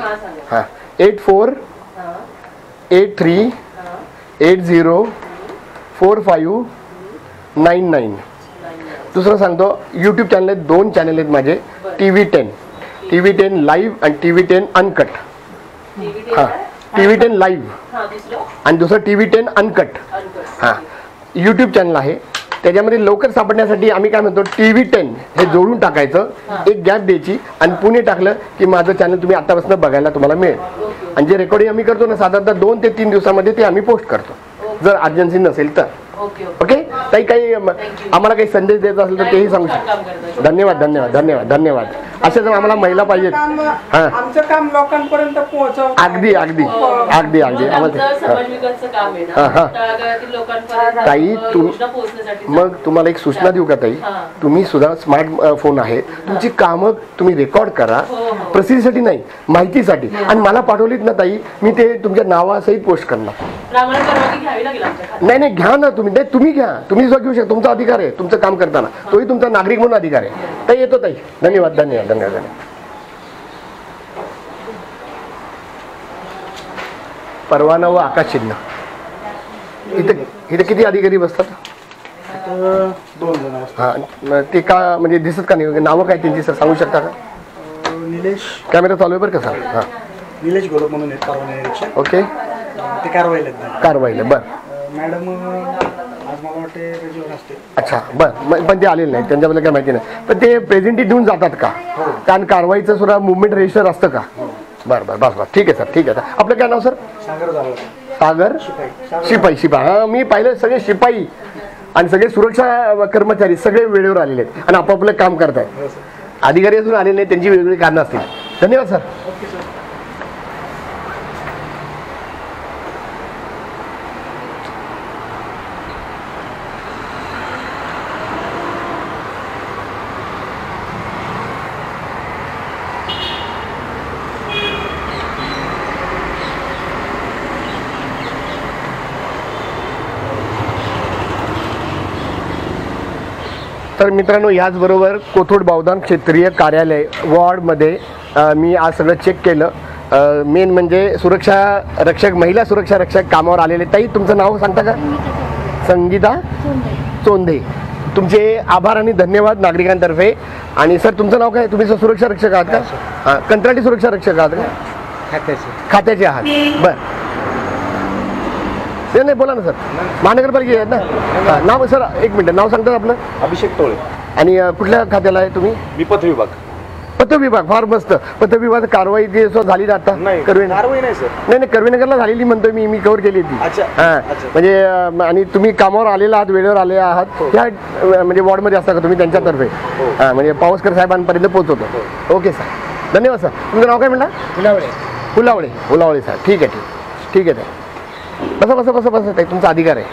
S1: हां, 8483804599. दुसरं सांगतो, यूट्यूब चॅनल आहेत, 2 चॅनल आहेत माझे. TV10 लाईव्ह आणि TV10 अनकट. हां, TV10 लाईव्ह आणि दुसरं TV10 अनकट. हां, यूट्यूब चॅनल आहे. त्याच्यामध्ये लवकर सापडण्यासाठी आम्ही काय म्हणतो TV 10 हे जोडून टाकायचं, एक गॅप द्यायची आणि पुणे टाकलं की माझं चॅनल तुम्ही आतापासून बघायला तुम्हाला मिळेल. आणि जे रेकॉर्डिंग आम्ही करतो ना साधारणतः 2 ते 3 दिवसामध्ये ते आम्ही पोस्ट करतो जर अर्जन्सी नसेल तर.
S3: ओके
S1: ओके ताई, काही आम्हाला काही संदेश द्यायचा असेल तर तेही सांगू शकतो. धन्यवाद धन्यवाद धन्यवाद धन्यवाद. अशाच आम्हाला महिला पाहिजेत. हां
S6: आमचं काम लोकांपर्यंत पोहोचव.
S1: अगदी अगदी अगदी अगदी आम्हाला
S3: समाज विकासचं काम आहे
S1: हा, हा.
S3: ना, तळागाळातील लोकांपर्यंत
S1: ताई,
S3: योजना पोहोचण्यासाठी
S1: मग तुम्हाला एक सूचना देऊ का ताई?
S3: हां.
S1: तुम्ही सुद्धा स्मार्ट फोन आहे, तुमची कामं तुम्ही रेकॉर्ड करा, प्रसिद्धीसाठी नाही माहितीसाठी, आणि मला पाठवलीत ना ताई, मी ते तुमच्या नावासहित पोस्ट करणार.
S3: तर आम्हाला परवानगी घ्यावी लागेल आमच्या खात्यात.
S1: नाही नाही, घ्या ना तुम्ही. नाही तुम्ही घ्या, तुम्ही सुद्धा घेऊ शकता, तुमचा अधिकार आहे तुमचं काम करताना, तोही तुमचा नागरिक म्हणून अधिकार आहे. ताई येतो ताई, धन्यवाद धन्यवाद धन्यवाद धन्यवाद. परवाना व आकाश चिन्ह, इथे किती अधिकारी बसतात?
S7: 2 जण असतात.
S1: हां, ते का म्हणजे दिसत का नाही? नावं काय त्यांची सर सांगू शकता का?
S7: निलेश
S1: कॅमेरा चालू आहे बरं का सर? हां,
S7: निलेश गोलक म्हणून आहेत कारवाई निरीक्षक.
S1: ओके,
S7: ते कारवाईला आहेत.
S1: कारवाईला बरं.
S7: मॅडम आज मला वाटते रजेवर असते.
S1: अच्छा बरं, पण ते आलेले नाही, त्यांच्याबद्दल काय माहिती नाही. पण ते प्रेझेंटी देऊन जातात का? कारण कारवाईचं सुद्धा मुवमेंट रजिस्टर असतं का? बरं बरं, बस बस, ठीक आहे सर, ठीक आहे. आपलं काय नाव सर?
S7: सागर झालं.
S1: सागर शिपाई. शिपाई, हां, मी पाहिलं सगळे शिपाई आणि सगळे सुरक्षा कर्मचारी सगळे वेळेवर आलेले आहेत आणि आपापलं काम करत आहेत. अधिकारी अजून आलेले नाही, त्यांची वेगवेगळी कारणं असतील. धन्यवाद सर. तर मित्रांनो, याचबरोबर कोथरूड बावधन क्षेत्रीय कार्यालय वॉर्डमध्ये मी आज सगळं चेक केलं. मेन म्हणजे सुरक्षा रक्षक, महिला सुरक्षा रक्षक कामावर आलेले. ताई, तुमचं नाव सांगता का? संगीता चोंधे. तुमचे आभार आणि धन्यवाद नागरिकांतर्फे. आणि सर, तुमचं नाव काय? तुम्ही सुरक्षा रक्षक आहात का? हां, कंत्राटी सुरक्षा रक्षक आहात का? खात्याचे आहात, बरं. नाही बोला ना सर, महानगरपालिका आहेत ना? नाव सर, एक मिनिट, नाव सांगतात आपलं?
S7: अभिषेक टोळे.
S1: आणि कुठल्या खात्याला आहे तुम्ही?
S7: मी पथ विभाग.
S1: पथ विभाग, फार मस्त. पथ विभाग कारवाई जी झाली ना आता
S7: नाही,
S1: करवेनगर?
S7: कारवाई नाही सर.
S1: नाही, करवेनगरला झालेली म्हणतोय मी कव्हर केली ती.
S7: अच्छा,
S1: हां,
S7: अच्छा.
S1: म्हणजे आणि तुम्ही कामावर आलेला आहात, वेळेवर आले आहात, ह्या म्हणजे वॉर्डमध्ये असता का तुम्ही त्यांच्यातर्फे? हां, म्हणजे पावसकर साहेबांपर्यंत पोहोचवतो. ओके सर, धन्यवाद सर. तुमचं नाव काय म्हणला? फुलावळे. फुलावळे सर, ठीक आहे ठीक आहे. बसा बसा बसा बसा ताई, तुमचा अधिकार आहे.